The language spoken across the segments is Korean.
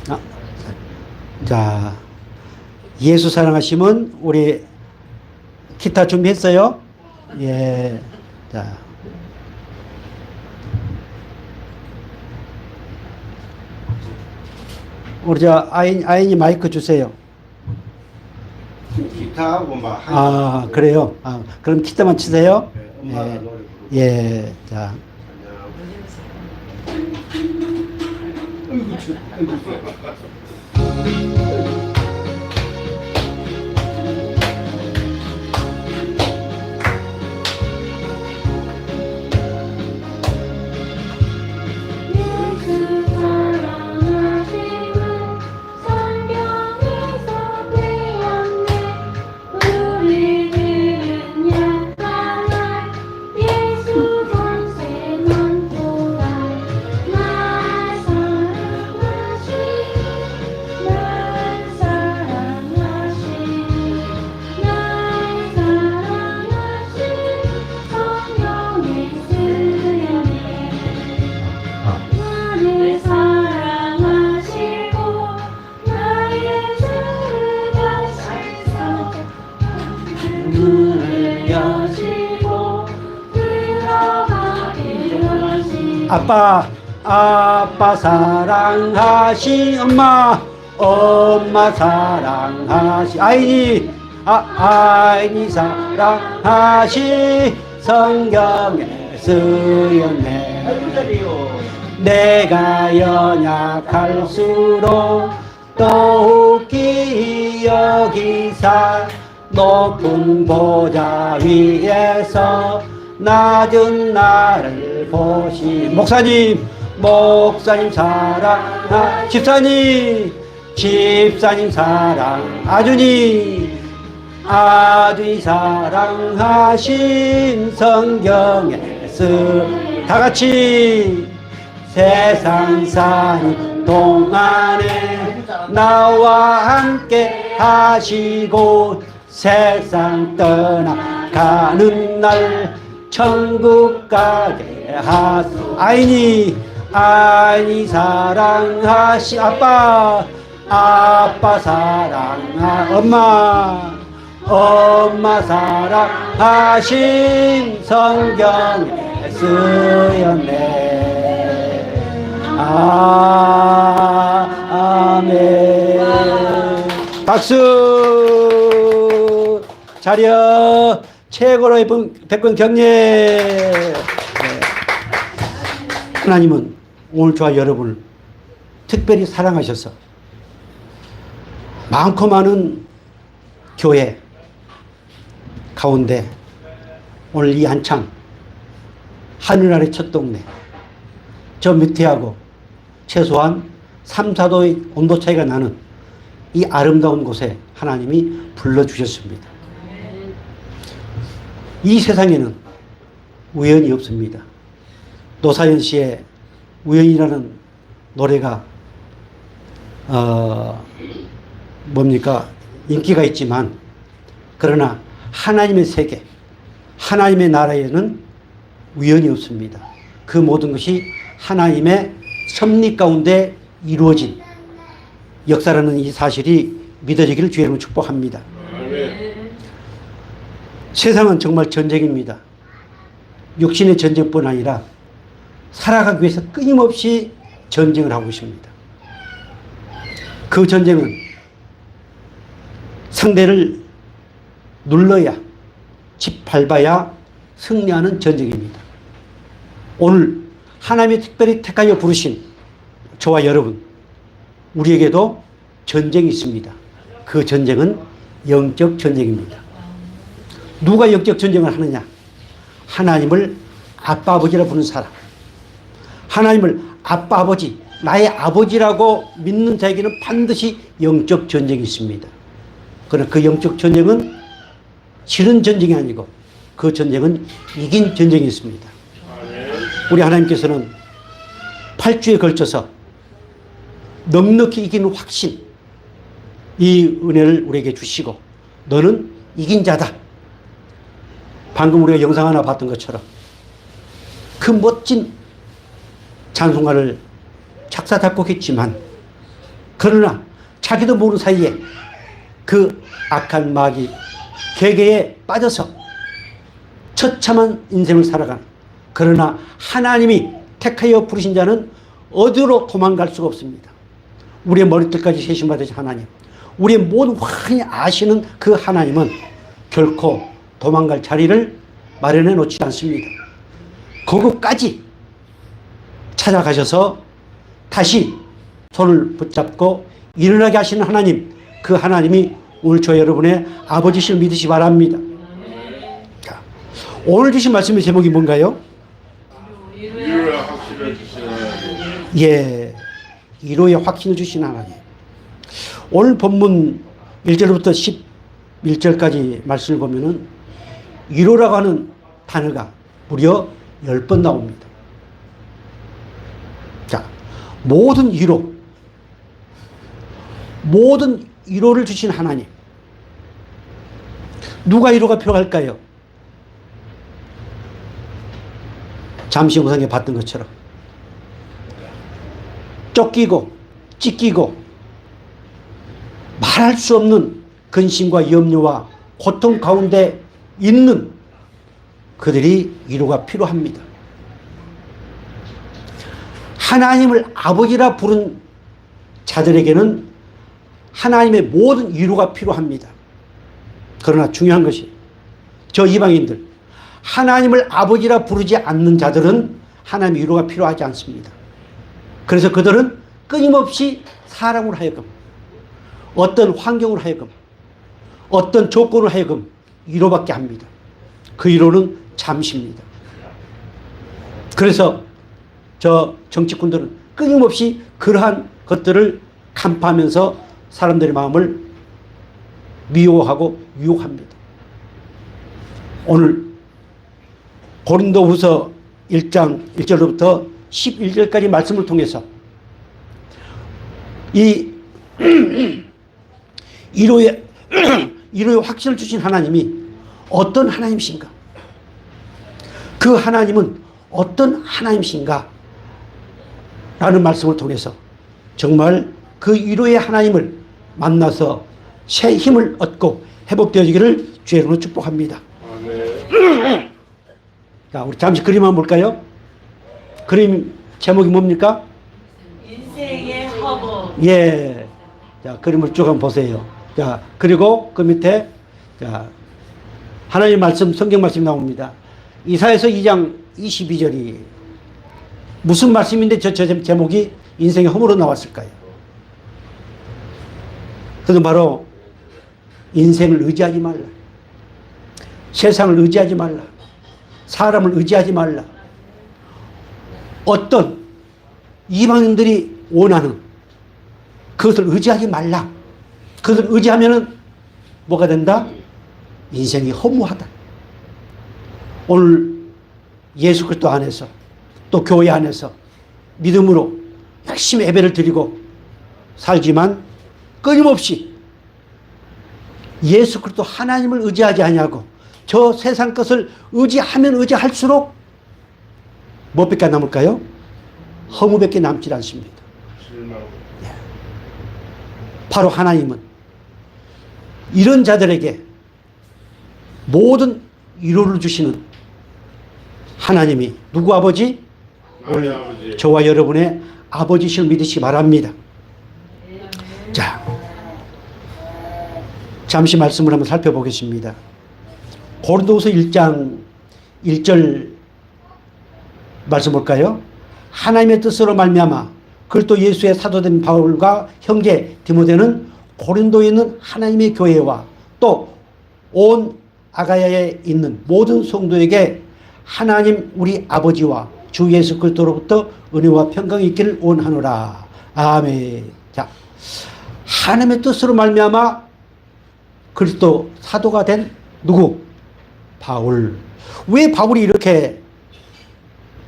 아, 자, 예수 사랑하시면 우리 기타 준비했어요? 예. 자. 우리 아인이 마이크 주세요. 기타하고 막. 아, 그래요? 아, 그럼 기타만 치세요? 네, 엄마가 예. 노래 부르고. 예. 자. 아빠 사랑하시 엄마 사랑하시 아인이 사랑하시 성경에 쓰였네. 내가 연약할수록 더욱이 여기사 높은 보좌 위에서 낮은 나를 보시. 목사님 사랑, 집사님 사랑, 아주니 사랑하신 성경에 다 같이 세상 사는 동안에 나와 함께 하시고 세상 떠나가는 날 천국 가게 하소. 아인이 사랑하시 아빠 엄마 사랑하신 성경에 쓰였네. 아멘. 박수. 자려. 최고로의 백분 격려. 네. 하나님은 오늘 저와 여러분을 특별히 사랑하셔서 많고 많은 교회 가운데 오늘 이 한창 하늘 아래 첫 동네 저 밑에하고 최소한 3, 4도의 온도 차이가 나는 이 아름다운 곳에 하나님이 불러주셨습니다. 이 세상에는 우연이 없습니다. 노사연 씨의 우연이라는 노래가 인기가 있지만 그러나 하나님의 세계, 하나님의 나라에는 우연이 없습니다. 그 모든 것이 하나님의 섭리 가운데 이루어진 역사라는 이 사실이 믿어지기를 주의 이름으로 축복합니다. 세상은 정말 전쟁입니다. 육신의 전쟁뿐 아니라 살아가기 위해서 끊임없이 전쟁을 하고 있습니다. 그 전쟁은 상대를 눌러야, 짓밟아야 승리하는 전쟁입니다. 오늘 하나님이 특별히 택하여 부르신 저와 여러분, 우리에게도 전쟁이 있습니다. 그 전쟁은 영적 전쟁입니다. 누가 영적 전쟁을 하느냐? 하나님을 아빠 아버지라 부르는 사람, 하나님을 아빠 아버지, 나의 아버지라고 믿는 자에게는 반드시 영적 전쟁이 있습니다. 그러나 그 영적 전쟁은 지는 전쟁이 아니고 그 전쟁은 이긴 전쟁이 있습니다. 우리 하나님께서는 8주에 걸쳐서 넉넉히 이기는 확신, 이 은혜를 우리에게 주시고 너는 이긴 자다. 방금 우리가 영상 하나 봤던 것처럼 그 멋진 찬송가를 작사 작곡했지만 그러나 자기도 모르는 사이에 그 악한 마귀 계계에 빠져서 처참한 인생을 살아가는, 그러나 하나님이 택하여 부르신 자는 어디로 도망갈 수가 없습니다. 우리의 머리털까지 세심받으신 하나님, 우리의 모든 환히 아시는 그 하나님은 결코 도망갈 자리를 마련해 놓지 않습니다. 그곳까지 찾아가셔서 다시 손을 붙잡고 일어나게 하시는 하나님, 그 하나님이 오늘 저 여러분의 아버지실 믿으시 바랍니다. 자, 오늘 주신 말씀의 제목이 뭔가요? 위로의 확신을 주시는 하나님. 예, 위로의 확신을 주신 하나님. 오늘 본문 1절부터 11절까지 말씀을 보면은 위로라고 하는 단어가 무려 10번 나옵니다. 자, 모든 위로를 주신 하나님. 누가 위로가 필요할까요? 잠시 영상에 봤던 것처럼 쫓기고 찢기고 말할 수 없는 근심과 염려와 고통 가운데 있는 그들이 위로가 필요합니다. 하나님을 아버지라 부른 자들에게는 하나님의 모든 위로가 필요합니다. 그러나 중요한 것이 저 이방인들, 하나님을 아버지라 부르지 않는 자들은 하나님의 위로가 필요하지 않습니다. 그래서 그들은 끊임없이 사람으로 하여금, 어떤 환경으로 하여금, 어떤 조건으로 하여금 위로받게 합니다. 그 위로는 잠시입니다. 그래서 저 정치꾼들은 끊임없이 그러한 것들을 간파하면서 사람들의 마음을 미워하고 유혹합니다. 오늘 고린도후서 1장 1절부터 11절까지 말씀을 통해서 이 위로의 확신을 주신 하나님이 어떤 하나님이신가? 그 하나님은 어떤 하나님이신가? 라는 말씀을 통해서 정말 그 위로의 하나님을 만나서 새 힘을 얻고 회복되어지기를 주의 이름으로 축복합니다. 아멘. 자, 우리 잠시 그림 한번 볼까요? 그림 제목이 뭡니까? 인생의 허브. 예. 자, 그림을 쭉 한번 보세요. 자, 그리고 그 밑에, 자, 하나님 말씀, 성경 말씀이 나옵니다. 이사야서 2장 22절이 무슨 말씀인데 저 제목이 인생의 허물로 나왔을까요? 그것은 바로 인생을 의지하지 말라. 세상을 의지하지 말라. 사람을 의지하지 말라. 어떤 이방인들이 원하는 그것을 의지하지 말라. 그것을 의지하면은 뭐가 된다? 인생이 허무하다. 오늘 예수 그리스도 안에서 또 교회 안에서 믿음으로 열심히 예배를 드리고 살지만 끊임없이 예수 그리스도 하나님을 의지하지 아니하고 저 세상 것을 의지하면 의지할수록 뭐밖에 남을까요? 허무밖에 남지 않습니다. 예. 바로 하나님은 이런 자들에게 모든 위로를 주시는 하나님이 누구 아버지? 우리 아버지. 저와 여러분의 아버지실 믿으시기 바랍니다. 자, 잠시 말씀을 한번 살펴보겠습니다. 고린도후서 1장 1절 말씀 볼까요? 하나님의 뜻으로 말미암아 그리스도 예수의 사도된 바울과 형제 디모데는 고린도에 있는 하나님의 교회와 또 온 아가야에 있는 모든 성도에게 하나님 우리 아버지와 주 예수 그리스도로부터 은혜와 평강이 있기를 원하노라. 아멘. 자, 하나님의 뜻으로 말미암아 그리스도 사도가 된 누구? 바울. 왜 바울이 이렇게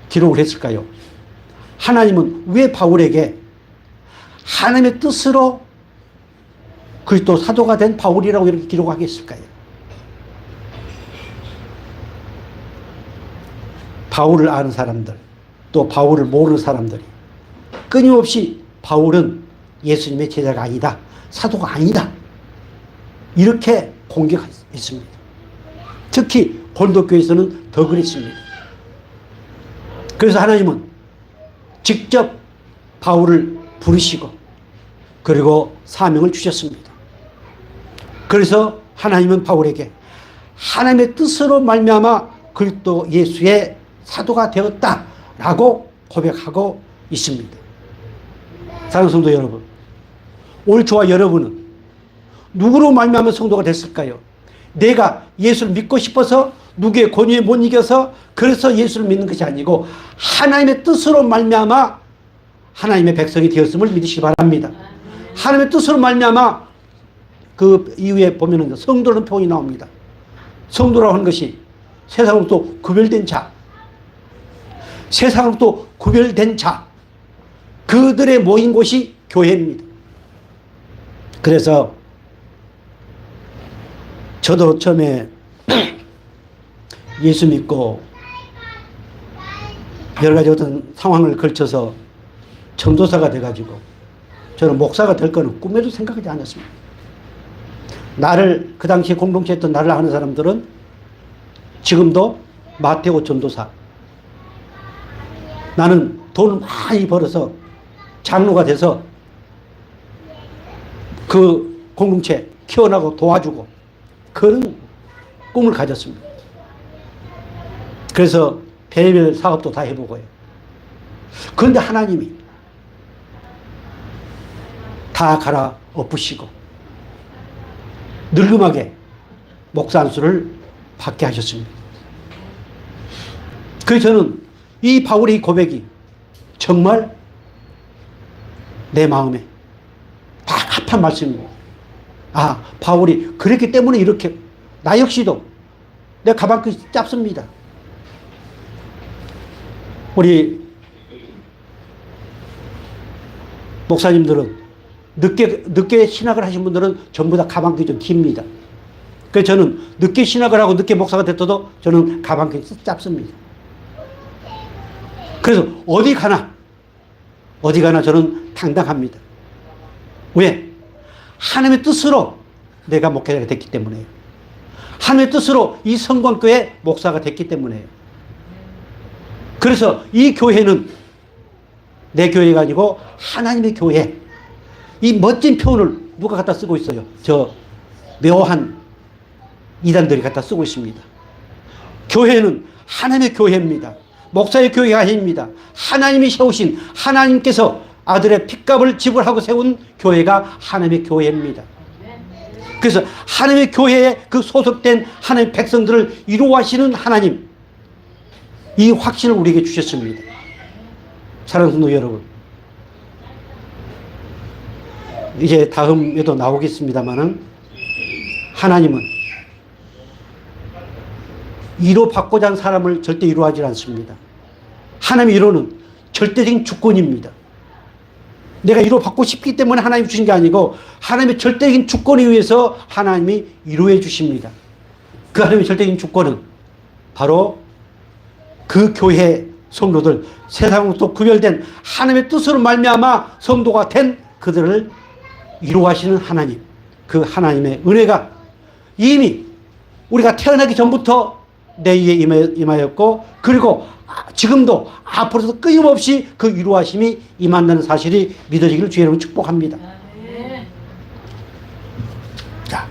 기록을 했을까요? 하나님은 왜 바울에게 하나님의 뜻으로 그리스도 사도가 된 바울이라고 이렇게 기록하겠을까요? 바울을 아는 사람들, 또 바울을 모르는 사람들이 끊임없이 바울은 예수님의 제자가 아니다. 사도가 아니다. 이렇게 공격했습니다. 특히 고린도교에서는 더 그랬습니다. 그래서 하나님은 직접 바울을 부르시고 그리고 사명을 주셨습니다. 그래서 하나님은 바울에게 하나님의 뜻으로 말미암아 그리스도 예수의 사도가 되었다라고 고백하고 있습니다. 사랑하는 성도 여러분, 오늘 저와 여러분은 누구로 말미암아 성도가 됐을까요? 내가 예수를 믿고 싶어서 누구의 권위에 못 이겨서 그래서 예수를 믿는 것이 아니고 하나님의 뜻으로 말미암아 하나님의 백성이 되었음을 믿으시기 바랍니다. 하나님의 뜻으로 말미암아 그 이후에 보면은 성도라는 표현이 나옵니다. 성도라고 하는 것이 세상으로부터 구별된 자, 세상으로부터 구별된 자, 그들의 모인 곳이 교회입니다. 그래서 저도 처음에 예수 믿고 여러 가지 어떤 상황을 걸쳐서 전도사가 돼가지고 저는 목사가 될 거는 꿈에도 생각하지 않았습니다. 나를 그 당시에 공동체에 있던 나를 아는 사람들은 지금도 마테오 전도사, 나는 돈을 많이 벌어서 장로가 돼서 그 공동체 키워나가고 도와주고 그런 꿈을 가졌습니다. 그래서 별별 사업도 다 해보고요. 그런데 하나님이 다 갈아 엎으시고 늙음하게 목사 안수를 받게 하셨습니다. 그래서 저는 이 바울의 고백이 정말 내 마음에 딱 합한 말씀입니다. 아, 바울이 그랬기 때문에 이렇게 나 역시도 내 가방끈이 짧습니다. 우리 목사님들은 늦게 신학을 하신 분들은 전부 다 가방끈이 좀 깁니다. 그래서 저는 늦게 신학을 하고 늦게 목사가 됐어도 저는 가방끈이 짧습니다. 그래서 어디 가나 저는 당당합니다. 왜? 하나님의 뜻으로 내가 목회자가 됐기 때문에요. 하나님의 뜻으로 이 성광교회 목사가 됐기 때문에요. 그래서 이 교회는 내 교회가 아니고 하나님의 교회. 이 멋진 표현을 누가 갖다 쓰고 있어요? 저 묘한 이단들이 갖다 쓰고 있습니다. 교회는 하나님의 교회입니다. 목사의 교회가 아닙니다. 하나님이 세우신, 하나님께서 아들의 핏값을 지불하고 세운 교회가 하나님의 교회입니다. 그래서 하나님의 교회에 그 소속된 하나님의 백성들을 이루어하시는 하나님, 이 확신을 우리에게 주셨습니다. 사랑하는 성도 여러분, 이제 다음에도 나오겠습니다만은 하나님은 위로받고자 하는 사람을 절대 위로하지 않습니다. 하나님의 위로는 절대적인 주권입니다. 내가 위로받고 싶기 때문에 하나님이 주신 게 아니고 하나님의 절대적인 주권에 의해서 하나님이 위로해 주십니다. 그 하나님의 절대적인 주권은 바로 그 교회 성도들, 세상으로부터 구별된 하나님의 뜻으로 말미암아 성도가 된 그들을 위로하시는 하나님, 그 하나님의 은혜가 이미 우리가 태어나기 전부터 내 위에 임하였고 그리고 지금도 앞으로도 끊임없이 그 위로하심이 임한다는 사실이 믿어지기를 주의 이름으로 축복합니다. 자,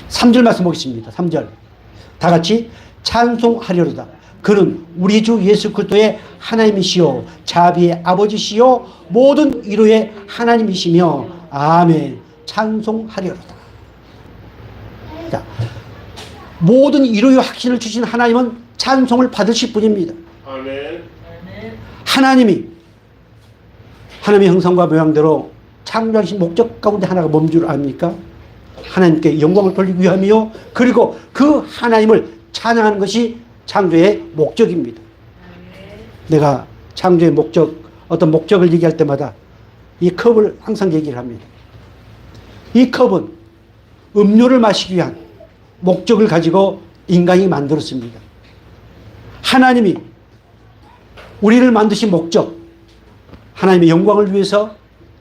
3절 말씀 보겠습니다. 3절 다 같이 찬송하려로다. 그는 우리 주 예수 그리스도의 하나님이시요 자비의 아버지시요 모든 위로의 하나님이시며 아멘. 찬송하려로다. 자, 모든 위로의 확신을 주신 하나님은 찬송을 받으실 분입니다. 아멘. 하나님의 형상과 모양대로 창조하신 목적 가운데 하나가 뭔 줄 압니까? 하나님께 영광을 돌리기 위함이요. 그리고 그 하나님을 찬양하는 것이 창조의 목적입니다. 내가 창조의 목적, 어떤 목적을 얘기할 때마다 이 컵을 항상 얘기를 합니다. 이 컵은 음료를 마시기 위한 목적을 가지고 인간이 만들었습니다. 하나님이 우리를 만드신 목적, 하나님의 영광을 위해서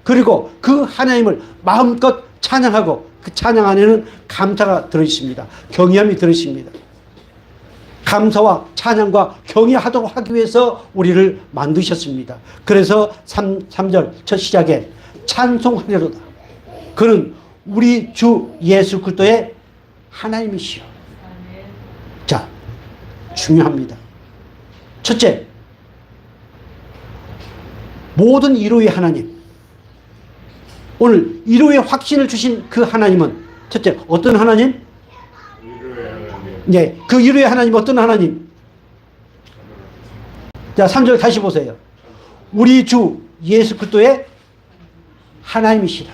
그리고 그 하나님을 마음껏 찬양하고 그 찬양 안에는 감사가 들어있습니다. 경외함이 들어있습니다. 감사와 찬양과 경외하도록 하기 위해서 우리를 만드셨습니다. 그래서 3절 첫 시작에 찬송하리로다. 그는 우리 주 예수 그리스도의 하나님이시여. 자, 중요합니다. 첫째, 모든 위로의 하나님. 오늘 위로의 확신을 주신 그 하나님은 첫째, 어떤 하나님? 위로의 하나님. 네, 그 위로의 하나님 어떤 하나님? 자, 3절 다시 보세요. 우리 주 예수 그리스도의 하나님이시라.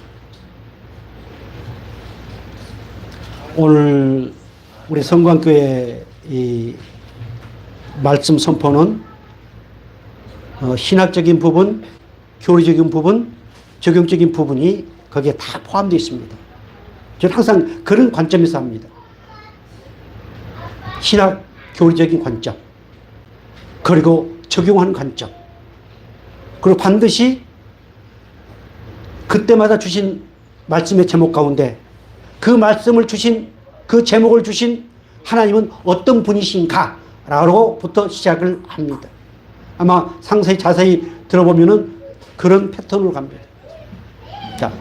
오늘 우리 성광교회 이 말씀 선포는 신학적인 부분, 교리적인 부분, 적용적인 부분이 거기에 다 포함되어 있습니다. 저는 항상 그런 관점에서 합니다. 신학, 교리적인 관점, 그리고 적용하는 관점, 그리고 반드시 그때마다 주신 말씀의 제목 가운데 그 말씀을 주신, 그 제목을 주신 하나님은 어떤 분이신가? 라고부터 시작을 합니다. 아마 상세히 자세히 들어보면은 그런 패턴으로 갑니다. 자,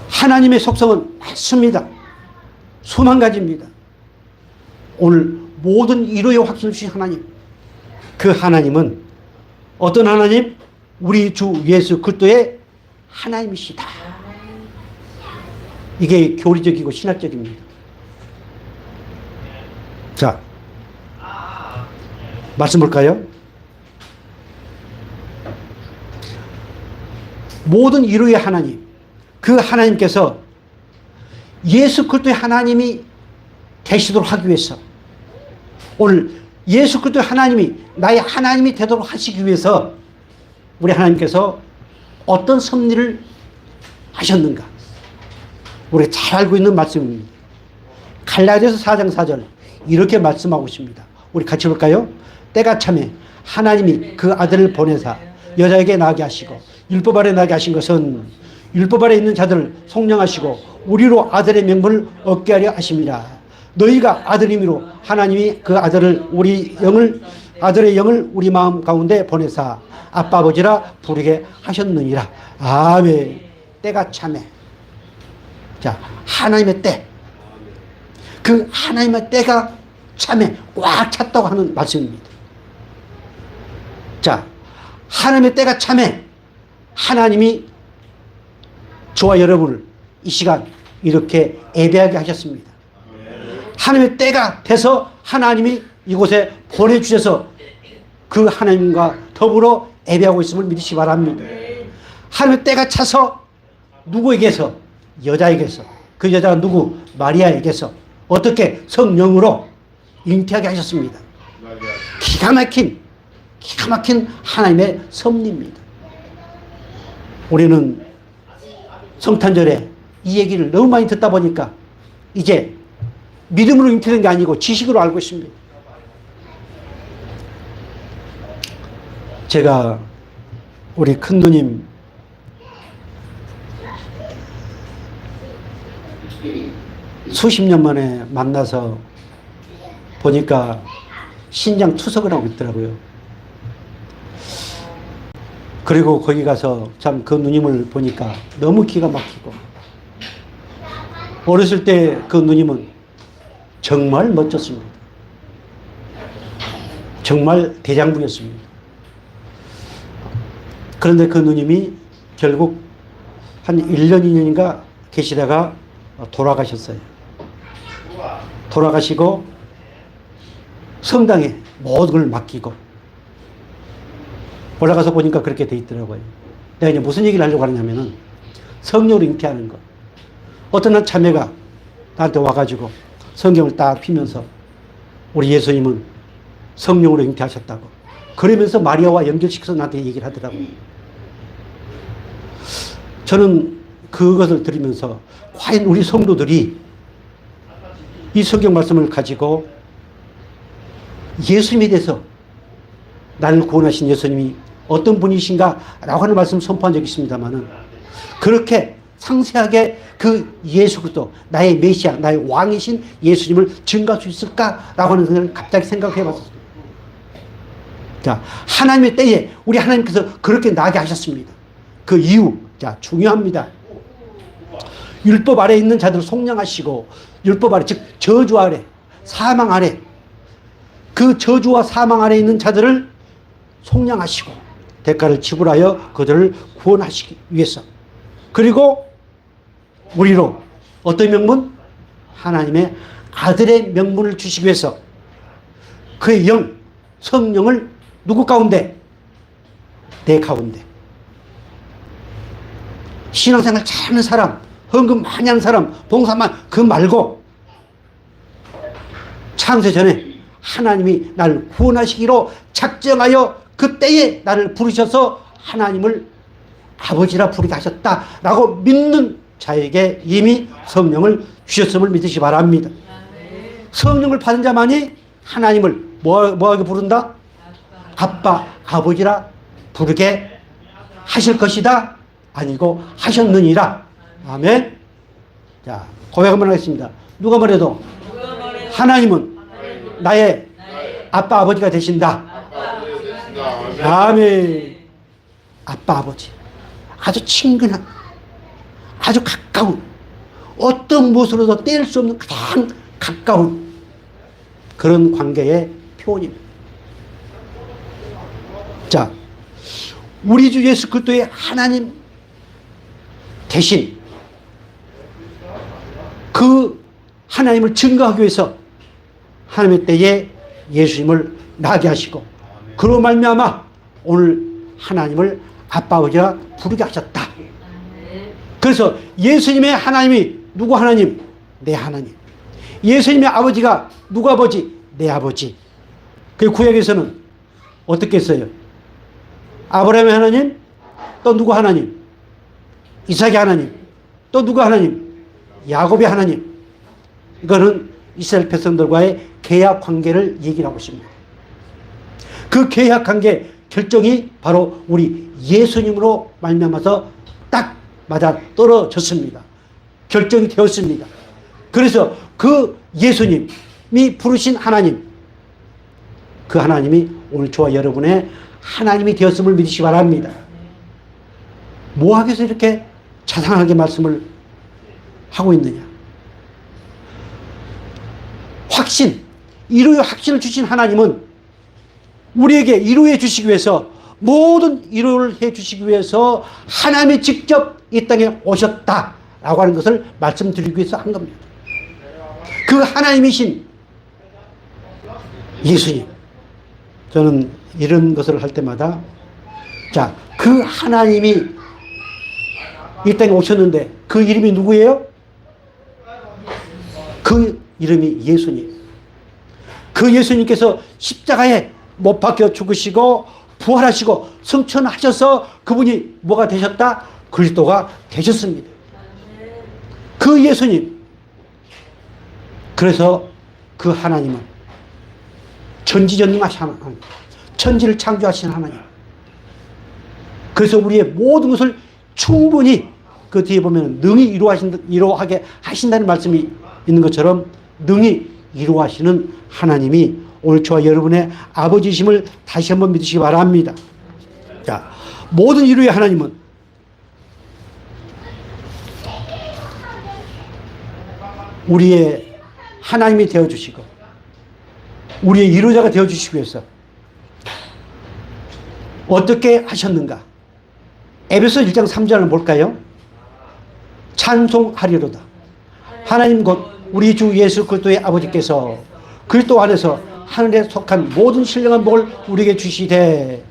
하나님의 속성은 많습니다. 수만 가지입니다. 오늘 모든 위로의 확신을 주신 하나님, 그 하나님은 어떤 하나님? 우리 주 예수 그리스도의 하나님이시다. 이게 교리적이고 신학적입니다. 자, 말씀 볼까요? 모든 위로의 하나님, 그 하나님께서 예수 그리스도의 하나님이 되시도록 하기 위해서, 오늘 예수 그리스도의 하나님이 나의 하나님이 되도록 하시기 위해서 우리 하나님께서 어떤 섭리를 하셨는가? 우리가 잘 알고 있는 말씀입니다. 갈라디아서 4장 4절 이렇게 말씀하고 있습니다. 우리 같이 볼까요? 때가 참에 하나님이 그 아들을 보내사 여자에게 나게 하시고 율법 아래 나게 하신 것은 율법 아래 있는 자들을 속량하시고 우리로 아들의 명분을 얻게 하려 하심이라. 너희가 아들임으로 하나님이 그 아들을 우리 영을 아들의 영을 우리 마음 가운데 보내사 아빠 아버지라 부르게 하셨느니라. 아멘. 때가 참에. 자, 하나님의 때. 그 하나님의 때가 참에 꽉 찼다고 하는 말씀입니다. 자, 하나님의 때가 참에 하나님이 저와 여러분을 이 시간 이렇게 예배하게 하셨습니다. 하나님의 때가 돼서 하나님이 이곳에 보내주셔서 그 하나님과 더불어 예배하고 있음을 믿으시기 바랍니다. 하나님의 때가 차서 누구에게서? 여자에게서. 그 여자가 누구? 마리아에게서 어떻게? 성령으로 잉태하게 하셨습니다. 기가 막힌 하나님의 섭리입니다. 우리는 성탄절에 이 얘기를 너무 많이 듣다 보니까 이제 믿음으로 잉태된 게 아니고 지식으로 알고 있습니다. 제가 우리 큰 누님 수십 년 만에 만나서 보니까 신장 투석을 하고 있더라고요. 그리고 거기 가서 참 그 누님을 보니까 너무 기가 막히고, 어렸을 때 그 누님은 정말 멋졌습니다. 정말 대장부였습니다. 그런데 그 누님이 결국 한 1년, 2년인가 계시다가 돌아가셨어요. 돌아가시고 성당에 모든 걸 맡기고 올라가서 보니까 그렇게 돼 있더라고요. 내가 이제 무슨 얘기를 하려고 하냐면은 성령으로 잉태하는 것. 어떤 한 자매가 나한테 와가지고 성경을 딱 피면서 우리 예수님은 성령으로 잉태하셨다고 그러면서 마리아와 연결시켜서 나한테 얘기를 하더라고요. 저는 그것을 들으면서 과연 우리 성도들이 이 성경 말씀을 가지고 예수님에 대해서 나를 구원하신 예수님이 어떤 분이신가 라고 하는 말씀을 선포한 적이 있습니다만은 그렇게 상세하게 그 예수 그리스도, 나의 메시아, 나의 왕이신 예수님을 증거할 수 있을까라고 하는 생각을 갑자기 생각해 봤습니다. 자, 하나님의 때에 우리 하나님께서 그렇게 나게 하셨습니다. 그 이유, 자, 중요합니다. 율법 아래 있는 자들을 속량하시고, 율법 아래, 즉 저주 아래, 사망 아래, 그 저주와 사망 아래 있는 자들을 속량하시고 대가를 지불하여 그들을 구원하시기 위해서, 그리고 우리로 어떤 명분? 하나님의 아들의 명분을 주시기 위해서 그의 영, 성령을 누구 가운데? 내 가운데. 신앙생활 잘하는 사람, 헌금 많이 하는 사람, 봉사만, 그 말고 창세 전에 하나님이 나를 구원하시기로 작정하여 그때에 나를 부르셔서 하나님을 아버지라 부르게 하셨다라고 믿는 자에게 이미 성령을 주셨음을 믿으시 바랍니다. 성령을 받은 자만이 하나님을 뭐하게 부른다? 아빠, 아버지라 부르게 하실 것이다? 아니고 하셨느니라. 아멘. 자, 고백 한번 하겠습니다. 누가 뭐래도 하나님은 나의 아빠, 아버지가 되신다. 아멘. 아빠, 아버지. 아주 친근한, 아주 가까운, 어떤 무엇으로도 뗄 수 없는 가장 가까운 그런 관계의 표현입니다. 자, 우리 주 예수 그리스도의 하나님 대신 그 하나님을 증거하기 위해서 하나님의 때에 예수님을 나게 하시고, 그로 말미암아 오늘 하나님을 아빠, 아버지라 부르게 하셨다. 그래서 예수님의 하나님이 누구 하나님? 내 하나님. 예수님의 아버지가 누구 아버지? 내 아버지. 그 구약에서는 어떻게 했어요? 아브라함의 하나님, 또 누구 하나님? 이삭의 하나님, 또 누구 하나님? 야곱의 하나님. 이거는 이스라엘 백성들과의 계약 관계를 얘기를 하고 있습니다. 그 계약 관계 결정이 바로 우리 예수님으로 말미암아서 딱 맞아 떨어졌습니다. 결정이 되었습니다. 그래서 그 예수님이 부르신 하나님, 그 하나님이 오늘 저와 여러분의 하나님이 되었음을 믿으시기 바랍니다. 뭐하겠어 이렇게 자상하게 말씀을 하고 있느냐? 확신, 이루의 확신을 주신 하나님은 우리에게 이루해 주시기 위해서, 모든 이루를 해 주시기 위해서 하나님이 직접 이 땅에 오셨다라고 하는 것을 말씀드리기 위해서 한 겁니다. 그 하나님이신 예수님. 저는 이런 것을 할 때마다, 자, 그 하나님이 이 땅에 오셨는데 그 이름이 누구예요? 그 이름이 예수님. 그 예수님께서 십자가에 못 박혀 죽으시고 부활하시고 승천하셔서 그분이 뭐가 되셨다? 그리스도가 되셨습니다. 그 예수님. 그래서 그 하나님은 전지전능하신 하나님, 천지를 창조하신 하나님. 그래서 우리의 모든 것을 충분히 그 뒤에 보면 능히 이루하게 하신다는 말씀이 있는 것처럼 능히 이루하시는 하나님이 오늘 저와 여러분의 아버지심을 다시 한번 믿으시기 바랍니다. 자, 모든 이루의 하나님은 우리의 하나님이 되어주시고 우리의 이루자가 되어주시기 위해서 어떻게 하셨는가? 에베소 1장 3절을 볼까요? 찬송하리로다. 하나님 곧 우리 주 예수 그리스도의 아버지께서 그리스도 안에서 하늘에 속한 모든 신령한 복을 우리에게 주시되,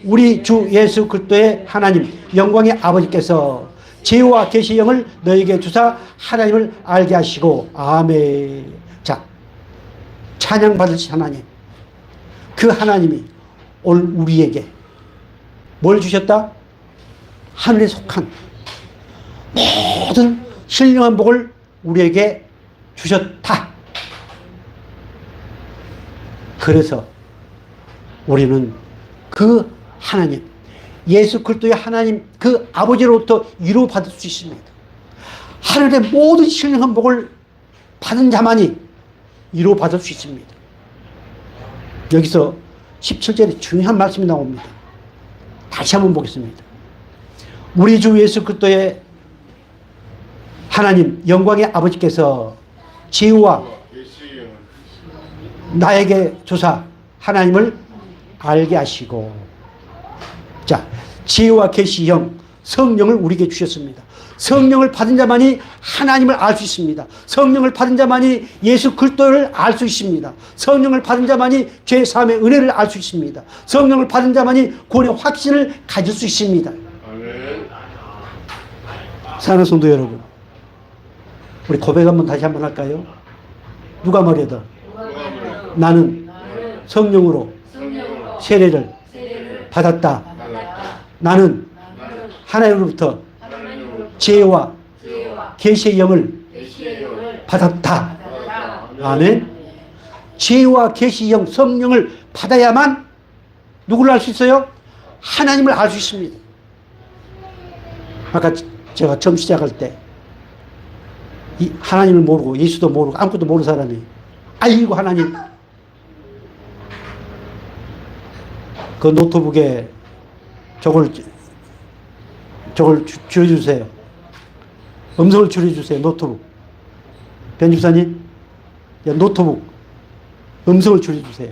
우리 주 예수 그리스도의 하나님 영광의 아버지께서 지혜와 계시의 영을 너에게 주사 하나님을 알게 하시고. 아멘. 자, 찬양 받으신 하나님, 그 하나님이 오늘 우리에게 뭘 주셨다? 하늘에 속한 모든 신령한 복을 우리에게 주셨다. 그래서 우리는 그 하나님, 예수 그리스도의 하나님 그 아버지로부터 위로받을 수 있습니다. 하늘의 모든 신령한 복을 받은 자만이 위로받을 수 있습니다. 여기서 17절에 중요한 말씀이 나옵니다. 다시 한번 보겠습니다. 우리 주 예수 그리스도의 하나님 영광의 아버지께서 지혜와 나에게 주사 하나님을 알게 하시고, 자, 지혜와 계시형 성령을 우리에게 주셨습니다. 성령을 받은 자만이 하나님을 알 수 있습니다. 성령을 받은 자만이 예수 그리스도를 알 수 있습니다. 성령을 받은 자만이 죄 사함의 은혜를 알 수 있습니다. 성령을 받은 자만이 구원의 확신을 가질 수 있습니다. 사랑하는 성도 여러분, 우리 고백 한번 다시 한번 할까요? 누가 말해도 나는 성령으로 세례를 받았다. 나는 하나님으로부터 지혜와 계시의 영을 받았다. 아멘. 지혜와 계시의 영 성령을 받아야만 누구를 알 수 있어요? 하나님을 알 수 있습니다. 아까 제가 처음 시작할 때 하나님을 모르고 예수도 모르고 아무것도 모르는 사람이 아이고 하나님, 그 노트북에 저걸 줄여주세요. 음성을 줄여주세요. 노트북. 변집사님, 노트북 음성을 줄여주세요.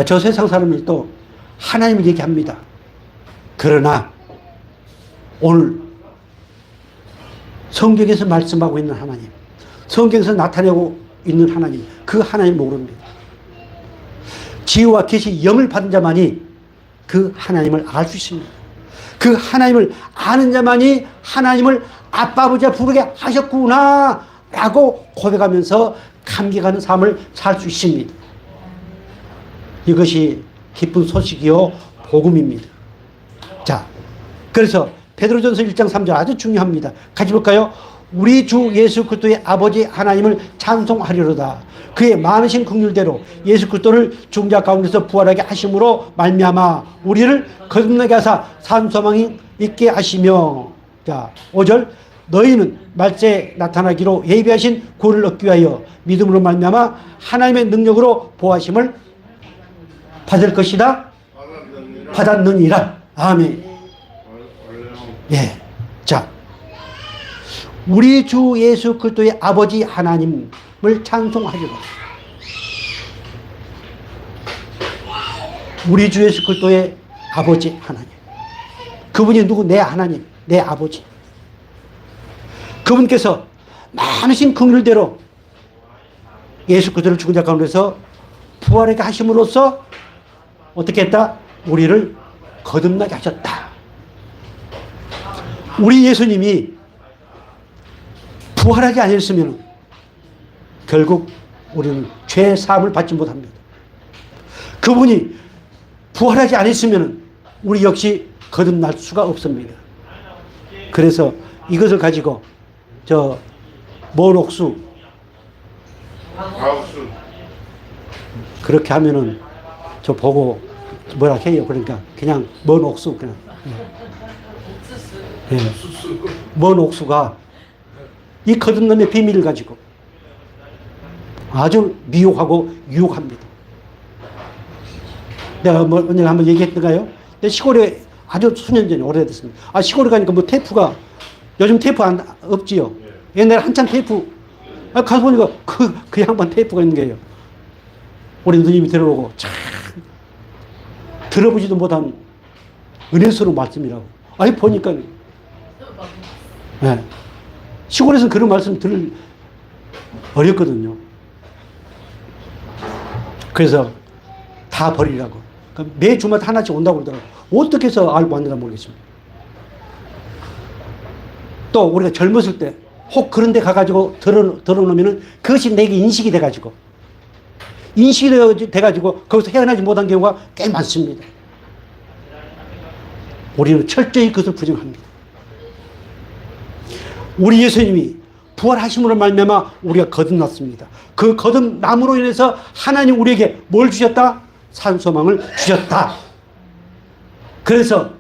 저 세상 사람이 또 하나님을 얘기합니다. 그러나 오늘 성경에서 말씀하고 있는 하나님, 성경에서 나타내고 있는 하나님, 그 하나님 모릅니다. 지혜와 계시 영을 받은 자만이 그 하나님을 알 수 있습니다. 그 하나님을 아는 자만이 하나님을 아빠 아버지가 부르게 하셨구나 라고 고백하면서 감격하는 삶을 살 수 있습니다. 이것이 기쁜 소식이요 복음입니다. 자, 그래서 베드로전서 1장 3절 아주 중요합니다. 같이 볼까요? 우리 주 예수 그리스도의 아버지 하나님을 찬송하리로다. 그의 많으신 긍휼대로 예수 그리스도를 죽은 자 가운데서 부활하게 하심으로 말미암아 우리를 거듭나게 하사 산 소망이 있게 하시며, 자 5절 너희는 말세에 나타나기로 예비하신 구원을 얻기 위하여 믿음으로 말미암아 하나님의 능력으로 보하심을 받을 것이다. 받았느니라. 아멘. 예. 자, 우리 주 예수 그리스도의 아버지 하나님을 찬송하리라. 우리 주 예수 그리스도의 아버지 하나님. 그분이 누구? 내 하나님, 내 아버지. 그분께서 많으신 긍휼대로 예수 그리스도를 죽은 자 가운데서 부활하게 하심으로써 어떻게 했다? 우리를 거듭나게 하셨다. 우리 예수님이 부활하지 않았으면 결국 우리는 죄 사함을 받지 못합니다. 그분이 부활하지 않았으면 우리 역시 거듭날 수가 없습니다. 그래서 이것을 가지고 먼 옥수 그렇게 하면은 저 보고 뭐라 해요. 그러니까 그냥 먼 옥수 그냥. 예. 먼 옥수가 이 거듭남의 비밀을 가지고 아주 미혹하고 유혹합니다. 내가 언제 한번 얘기했던가요? 시골에 아주 수년 전에 오래됐습니다. 시골에 가니까 뭐 테이프가 요즘 테이프 없지요. 옛날에 한참 테이프 가서 보니까 그 양반 테이프가 있는 거예요. 우리 누님이 들어오고 참 들어보지도 못한 은혜스러운 말씀이라고. 보니까 네. 시골에서 그런 말씀 들을 어렵거든요. 그래서 다 버리라고. 매 주마다 하나씩 온다고 그러더라고요. 어떻게 해서 알고 왔는가 모르겠습니다. 또 우리가 젊었을 때 혹 그런 데 가가지고 들어놓으면 그것이 내게 인식이 돼가지고 거기서 헤어나지 못한 경우가 꽤 많습니다. 우리는 철저히 그것을 부정합니다. 우리 예수님이 부활하심으로 말미암아 우리가 거듭났습니다. 그 거듭남으로 인해서 하나님 우리에게 뭘 주셨다? 산소망을 주셨다. 그래서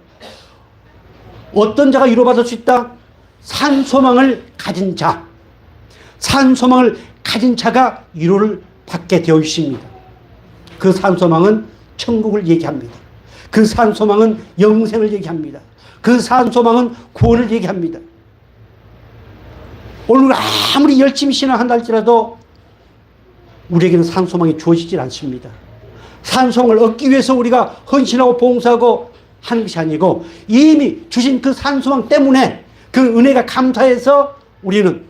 어떤 자가 위로받을 수 있다? 산소망을 가진 자. 산소망을 가진 자가 위로를 받게 되어 있습니다. 그 산소망은 천국을 얘기합니다. 그 산소망은 영생을 얘기합니다. 그 산소망은 구원을 얘기합니다. 오늘 아무리 열심히 신앙한다 할지라도 우리에게는 산소망이 주어지질 않습니다. 산소망을 얻기 위해서 우리가 헌신하고 봉사하고 하는 것이 아니고 이미 주신 그 산소망 때문에 그 은혜가 감사해서 우리는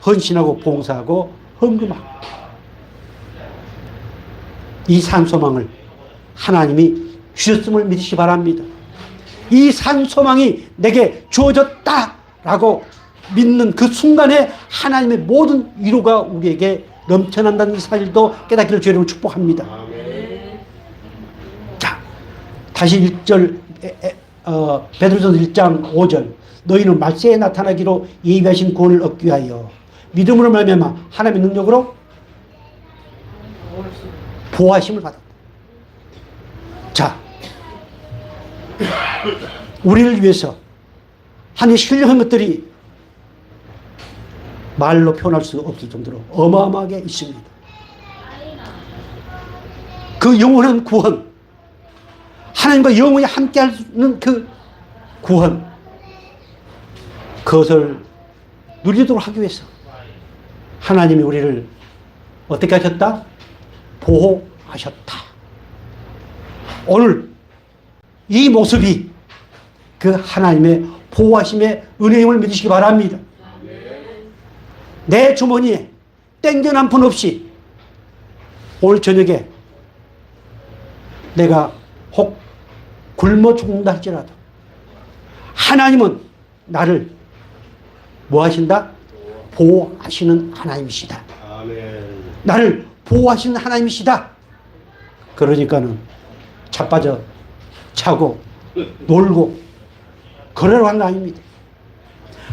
헌신하고 봉사하고 헌금하고 이 산소망을 하나님이 주셨음을 믿으시기 바랍니다. 이 산소망이 내게 주어졌다라고 믿는 그 순간에 하나님의 모든 위로가 우리에게 넘쳐난다는 이 사실도 깨닫기를 주님으로 축복합니다. 자, 다시 1절 베드로전서 1장 5절 너희는 말세에 나타나기로 예비하신 구원을 얻기 위하여 믿음으로 말미암아 하나님의 능력으로 보호하심을 받았다. 자, 우리를 위해서 하나님의 신령한 것들이 말로 표현할 수 없을 정도로 어마어마하게 있습니다. 그 영원한 구원, 하나님과 영원히 함께하는 그 구원, 그것을 누리도록 하기 위해서 하나님이 우리를 어떻게 하셨다? 보호하셨다. 오늘 이 모습이 그 하나님의 보호하심의 은혜임을 믿으시기 바랍니다. 내 주머니에 땡전 한 푼 없이 오늘 저녁에 내가 혹 굶어 죽는다 할지라도 하나님은 나를 뭐 하신다? 보호하시는 하나님이시다. 나를 보호하시는 하나님이시다. 그러니까는 자빠져 자고 놀고 그러러 한 거 아닙니다.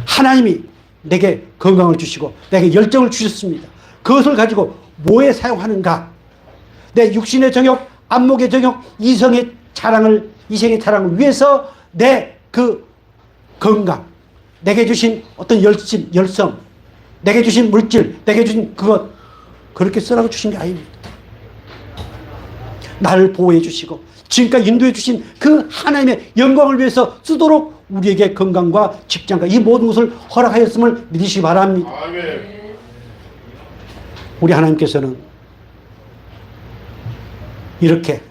하나님이 내게 건강을 주시고 내게 열정을 주셨습니다. 그것을 가지고 뭐에 사용하는가? 내 육신의 정욕, 안목의 정욕, 이성의 자랑을 위해서 내 그 건강, 내게 주신 어떤 열심, 열성, 내게 주신 물질, 내게 주신 그것 그렇게 쓰라고 주신 게 아닙니다. 나를 보호해 주시고 지금까지 인도해 주신 그 하나님의 영광을 위해서 쓰도록 우리에게 건강과 직장과 이 모든 것을 허락하였음을 믿으시기 바랍니다. 아멘. 우리 하나님께서는 이렇게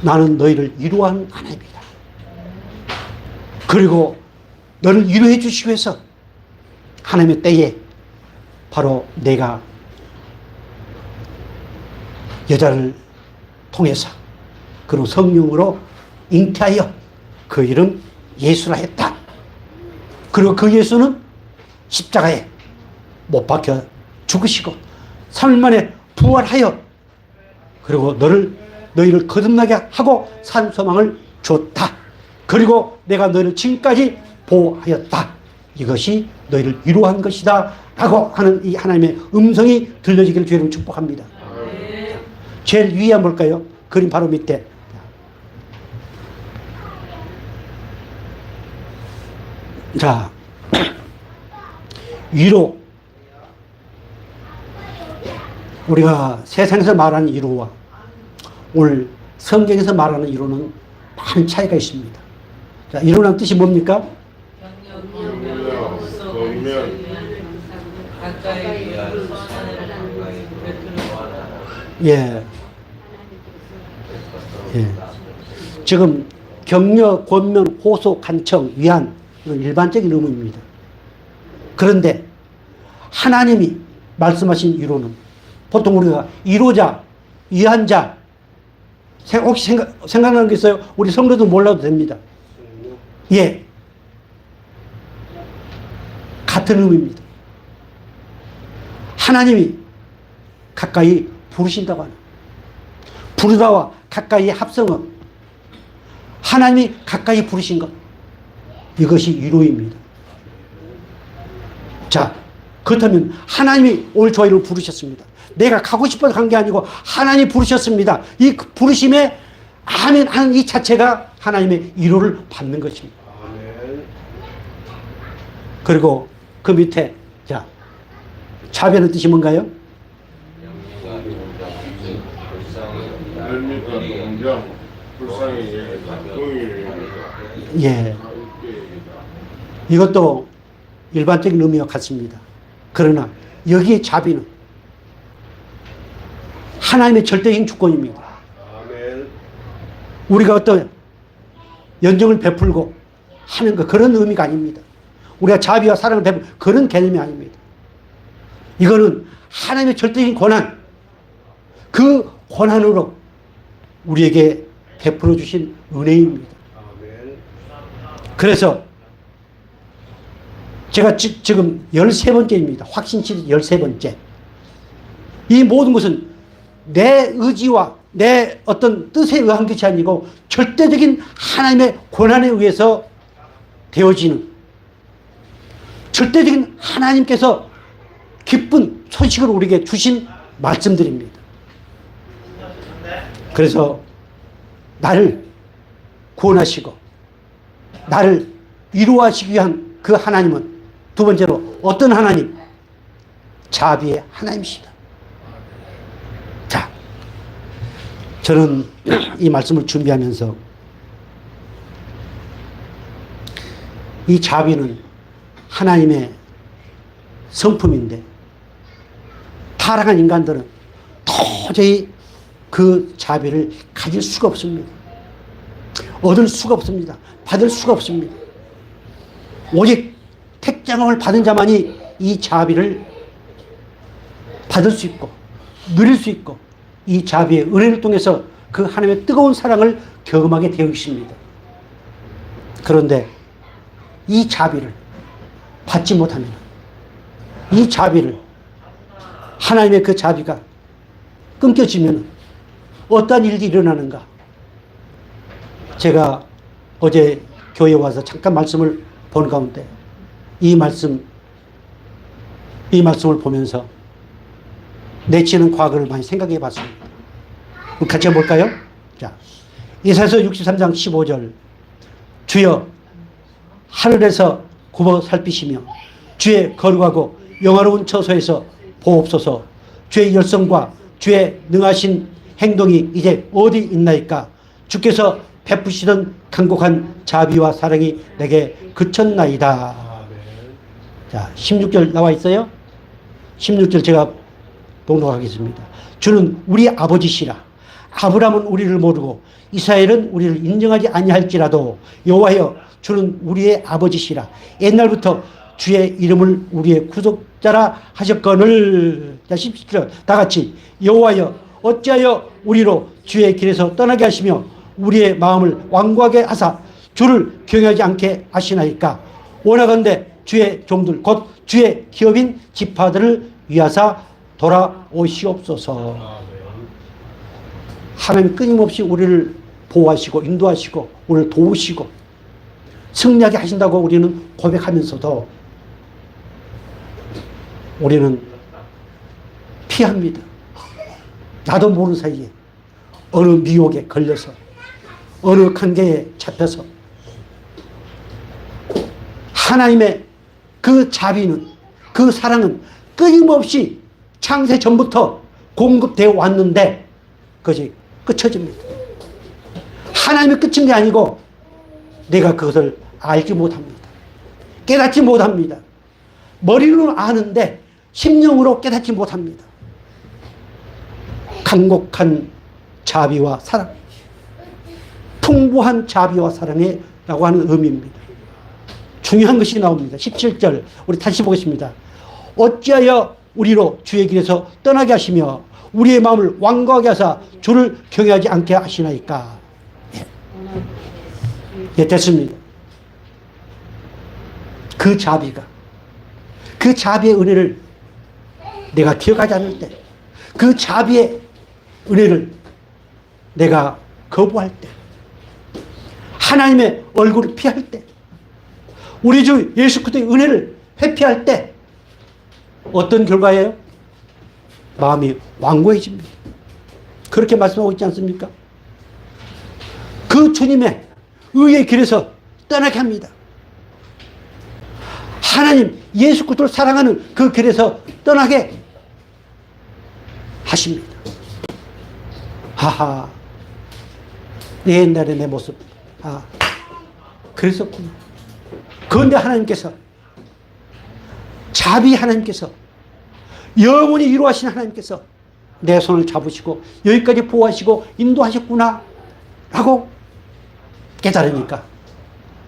나는 너희를 위로하는 하나님이다. 그리고 너를 위로해 주시기 위해서 하나님의 때에 바로 내가 여자를 통해서 그리고 성령으로 잉태하여 그 이름 예수라 했다. 그리고 그 예수는 십자가에 못 박혀 죽으시고 3일 만에 부활하여 그리고 너희를 거듭나게 하고 산소망을 줬다. 그리고 내가 너희를 지금까지 보호하였다. 이것이 너희를 위로한 것이다 라고 하는 이 하나님의 음성이 들려지기를 주님 축복합니다. 제일 위에 한번 볼까요? 그림 바로 밑에. 자, 위로. 우리가 세상에서 말하는 위로와 오늘 성경에서 말하는 위로는 많은 차이가 있습니다. 자, 위로라는 뜻이 뭡니까? 예. 예. 지금 격려, 권면, 호소, 간청, 위안 이런 일반적인 의미입니다. 그런데 하나님이 말씀하신 위로는 보통 우리가 위로자, 위안자 혹시 생각나는 게 있어요? 우리 성도도 몰라도 됩니다. 예. 같은 의미입니다. 하나님이 가까이 부르신다고 하는 부르다와 가까이의 합성어 하나님이 가까이 부르신 것 이것이 위로입니다. 자, 그렇다면 하나님이 오늘 저희를 부르셨습니다. 내가 가고 싶어서 간 게 아니고 하나님이 부르셨습니다. 이 부르심에 아멘 하는 이 자체가 하나님의 위로를 받는 것입니다. 아멘. 그리고 그 밑에 자, 자비하는 뜻이 뭔가요? 멸미과 동정 불쌍히 공의를 예. 이것도 일반적인 의미와 같습니다. 그러나 여기에 자비는 하나님의 절대적인 주권입니다. 아멘. 우리가 어떤 연정을 베풀고 하는 것 그런 의미가 아닙니다. 우리가 자비와 사랑을 베풀 그런 개념이 아닙니다. 이거는 하나님의 절대적인 권한, 그 권한으로 우리에게 베풀어 주신 은혜입니다. 아멘. 그래서 제가 지금 13번째입니다. 확신시리 13번째. 이 모든 것은 내 의지와 내 어떤 뜻에 의한 것이 아니고 절대적인 하나님의 권한에 의해서 되어지는, 절대적인 하나님께서 기쁜 소식을 우리에게 주신 말씀들입니다. 그래서 나를 구원하시고 나를 위로하시기 위한 그 하나님은 두 번째로 어떤 하나님? 자비의 하나님이시다. 자, 저는 이 말씀을 준비하면서 이 자비는 하나님의 성품인데 타락한 인간들은 도저히 그 자비를 가질 수가 없습니다. 얻을 수가 없습니다. 받을 수가 없습니다. 오직 택장을 받은 자만이 이 자비를 받을 수 있고 누릴 수 있고 이 자비의 은혜를 통해서 그 하나님의 뜨거운 사랑을 경험하게 되어 있습니다. 그런데 이 자비를 받지 못하면, 이 자비를, 하나님의 그 자비가 끊겨지면 어떤 일이 일어나는가? 제가 어제 교회에 와서 잠깐 말씀을 본 가운데 이 말씀을 보면서 내치는 과거를 많이 생각해 봤습니다. 같이 해볼까요? 자, 이사야서 63장 15절. 주여 하늘에서 굽어 살피시며 주의 거룩하고 영화로운 처소에서 보옵소서. 주의 열성과 주의 능하신 행동이 이제 어디 있나이까? 주께서 베푸시던 강곡한 자비와 사랑이 내게 그쳤나이다. 자, 16절 나와 있어요? 16절 제가 봉독하겠습니다. 주는 우리 아버지시라. 아브라함은 우리를 모르고 이스라엘은 우리를 인정하지 아니할지라도 여호와여 주는 우리의 아버지시라. 옛날부터 주의 이름을 우리의 구속자라 하셨거늘. 자, 17절 다 같이 여호와여 어찌하여 우리로 주의 길에서 떠나게 하시며 우리의 마음을 완고하게 하사 주를 경외하지 않게 하시나이까? 원하건대 주의 종들 곧 주의 기업인 지파들을 위하사 돌아오시옵소서. 하나님 끊임없이 우리를 보호하시고 인도하시고 우리를 도우시고 승리하게 하신다고 우리는 고백하면서도 우리는 피합니다. 나도 모르는 사이에 어느 미혹에 걸려서 어느 관계에 잡혀서 하나님의 그 자비는, 그 사랑은 끊임없이 창세 전부터 공급되어 왔는데 그것이 끝쳐집니다. 하나님이 끝인 게 아니고 내가 그것을 알지 못합니다. 깨닫지 못합니다. 머리로는 아는데 심령으로 깨닫지 못합니다. 강곡한 자비와 사랑, 풍부한 자비와 사랑에 라고 하는 의미입니다. 중요한 것이 나옵니다. 17절 우리 다시 보겠습니다. 어찌하여 우리로 주의 길에서 떠나게 하시며 우리의 마음을 완고하게 하사 주를 경외하지 않게 하시나이까? 예, 됐습니다. 그 자비가, 그 자비의 은혜를 내가 기억하지 않을 때, 그 자비의 은혜를 내가 거부할 때, 하나님의 얼굴을 피할 때, 우리 주 예수 그리스도의 은혜를 회피할 때 어떤 결과예요? 마음이 완고해집니다. 그렇게 말씀하고 있지 않습니까? 그 주님의 의의 길에서 떠나게 합니다. 하나님 예수 그리스도를 사랑하는 그 길에서 떠나게 하십니다. 하하, 내 옛날의 내 모습, 그랬었구나. 그런데 하나님께서, 자비 하나님께서, 영원히 이루하신 하나님께서 내 손을 잡으시고 여기까지 보호하시고 인도하셨구나 라고 깨달으니까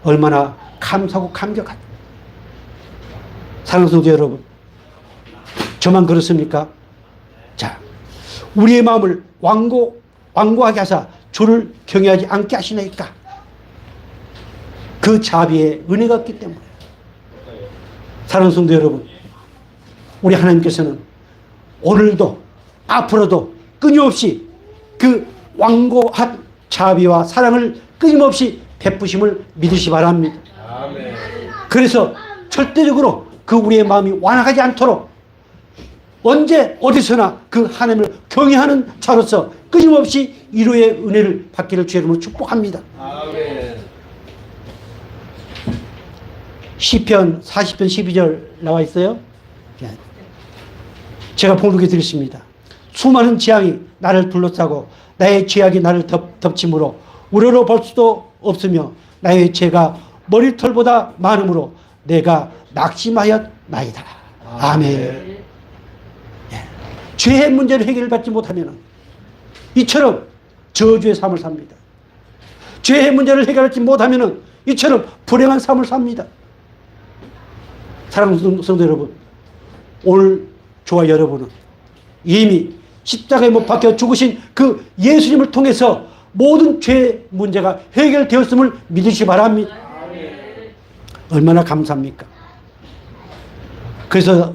얼마나 감사하고 감격하죠. 사랑하는 성도 여러분, 저만 그렇습니까? 자, 우리의 마음을 완고하게 하사 주를 경외하지 않게 하시나이까? 그 자비의 은혜가 없기 때문에. 사랑하는 성도 여러분, 우리 하나님께서는 오늘도 앞으로도 끊임없이 그 완고한 자비와 사랑을 끊임없이 베푸심을 믿으시 바랍니다. 아멘. 그래서 절대적으로 그 우리의 마음이 완악하지 않도록 언제 어디서나 그 하나님을 경외하는 자로서 끊임없이 위로의 은혜를 받기를 주의 이름으로 축복합니다. 아멘. 시편 40편 12절 나와 있어요. 제가 봉독해 드리겠습니다. 수많은 재앙이 나를 둘러싸고 나의 죄악이 나를 덮침으로 우러러 볼 수도 없으며 나의 죄가 머리털보다 많으므로 내가 낙심하였나이다. 아멘. 예. 죄의 문제를 해결받지 못하면 이처럼 저주의 삶을 삽니다. 죄의 문제를 해결하지 못하면 이처럼 불행한 삶을 삽니다. 사랑하는 성도 여러분, 오늘 저와 여러분은 이미 십자가에 못 박혀 죽으신 그 예수님을 통해서 모든 죄 문제가 해결되었음을 믿으시기 바랍니다. 얼마나 감사합니까? 그래서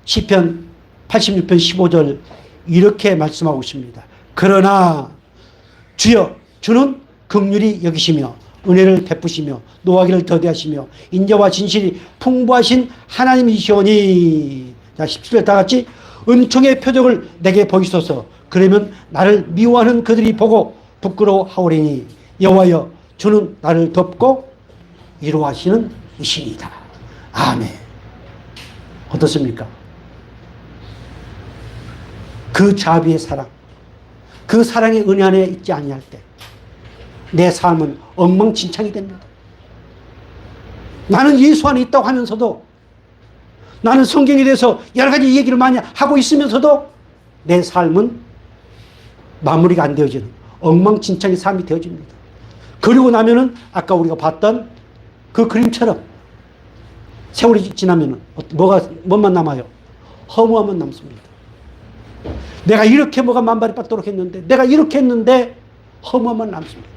시편 86편 15절 이렇게 말씀하고 있습니다. 그러나 주여, 주는 긍휼히 여기시며 은혜를 베푸시며 노하기를 더디하시며 인자와 진실이 풍부하신 하나님이시오니. 자, 17절 다 같이. 은총의 표적을 내게 보이소서. 그러면 나를 미워하는 그들이 보고 부끄러워하오리니 여호와여, 주는 나를 덮고 위로하시는 이시니다. 아멘. 어떻습니까? 그 자비의 사랑, 그 사랑의 은혜 안에 있지 아니할 때 내 삶은 엉망진창이 됩니다. 나는 예수 안에 있다고 하면서도, 나는 성경에 대해서 여러 가지 얘기를 많이 하고 있으면서도 내 삶은 마무리가 안 되어지는 엉망진창의 삶이 되어집니다. 그리고 나면은 아까 우리가 봤던 그 그림처럼 세월이 지나면은 뭐만 남아요? 허무함만 남습니다. 내가 이렇게 뭐가 만발이 받도록 했는데, 내가 이렇게 했는데 허무함만 남습니다.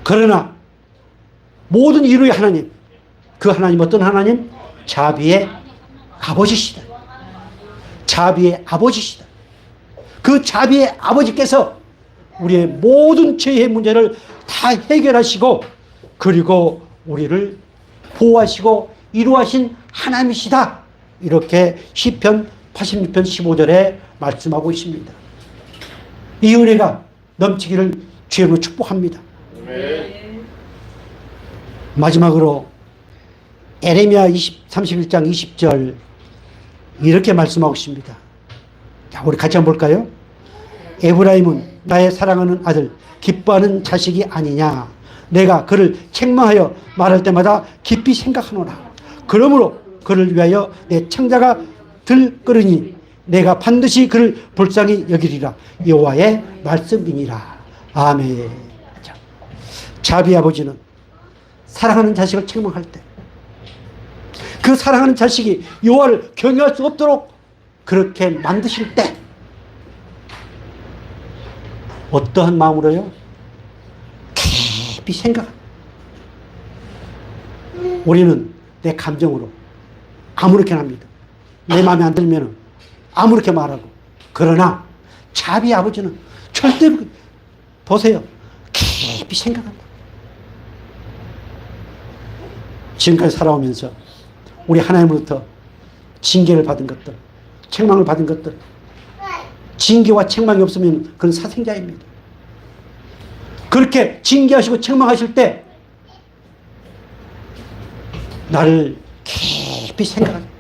그러나 모든 이루의 하나님, 그 하나님 어떤 하나님? 자비의 아버지시다. 자비의 아버지시다. 그 자비의 아버지께서 우리의 모든 죄의 문제를 다 해결하시고 그리고 우리를 보호하시고 이루하신 하나님이시다. 이렇게 시편 86편 15절에 말씀하고 있습니다. 이 은혜가 넘치기를 주님으로 축복합니다. 네. 마지막으로 에레미야 31장 20절 이렇게 말씀하고 있습니다. 자, 우리 같이 한번 볼까요? 에브라임은 나의 사랑하는 아들, 기뻐하는 자식이 아니냐. 내가 그를 책망하여 말할 때마다 깊이 생각하노라. 그러므로 그를 위하여 내 창자가 들끓으니 내가 반드시 그를 불쌍히 여기리라. 여호와의 말씀이니라. 아멘. 자, 자비 아버지는 사랑하는 자식을 책망할 때, 그 사랑하는 자식이 여호와를 경외할 수 없도록 그렇게 만드실 때 어떠한 마음으로요? 깊이 생각합니다. 우리는 내 감정으로 아무렇게나 합니다. 내 마음에 안 들면 아무렇게 말하고. 그러나 자비 아버지는 절대, 보세요, 깊이 생각한다. 지금까지 살아오면서 우리 하나님으로부터 징계를 받은 것들, 책망을 받은 것들, 징계와 책망이 없으면 그건 사생자입니다. 그렇게 징계하시고 책망하실 때 나를 깊이 생각합니다.